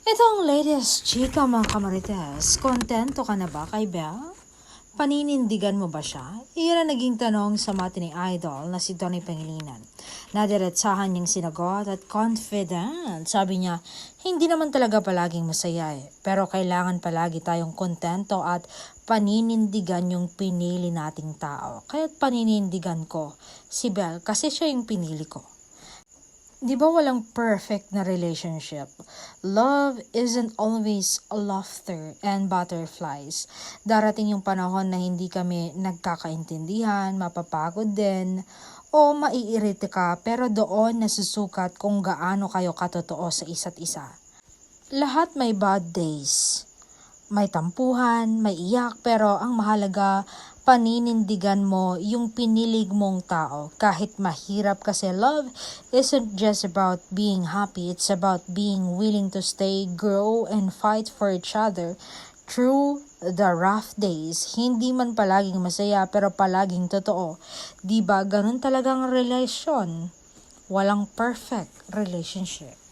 Ito ang latest chika mga kamarites. Kontento ka na ba kay Belle? Paninindigan mo ba siya? Iyan ang naging tanong sa matining idol na si Donnie Pangilinan. Nadiretsahan niyang sinagot at confident. Sabi niya, hindi naman talaga palaging masaya pero kailangan palagi tayong kontento at paninindigan yung pinili nating tao. Kaya't paninindigan ko si Belle kasi siya yung pinili ko. Di ba walang perfect na relationship? Love isn't always laughter and butterflies. Darating yung panahon na hindi kami nagkakaintindihan, mapapagod din, o maiirite ka pero doon nasusukat kung gaano kayo katotoo sa isa't isa. Lahat may bad days. May tampuhan, may iyak, pero ang mahalaga, paninindigan mo yung pinilig mong tao. Kahit mahirap kasi love isn't just about being happy. It's about being willing to stay, grow, and fight for each other through the rough days. Hindi man palaging masaya pero palaging totoo. Diba ganun talagang relasyon? Walang perfect relationship.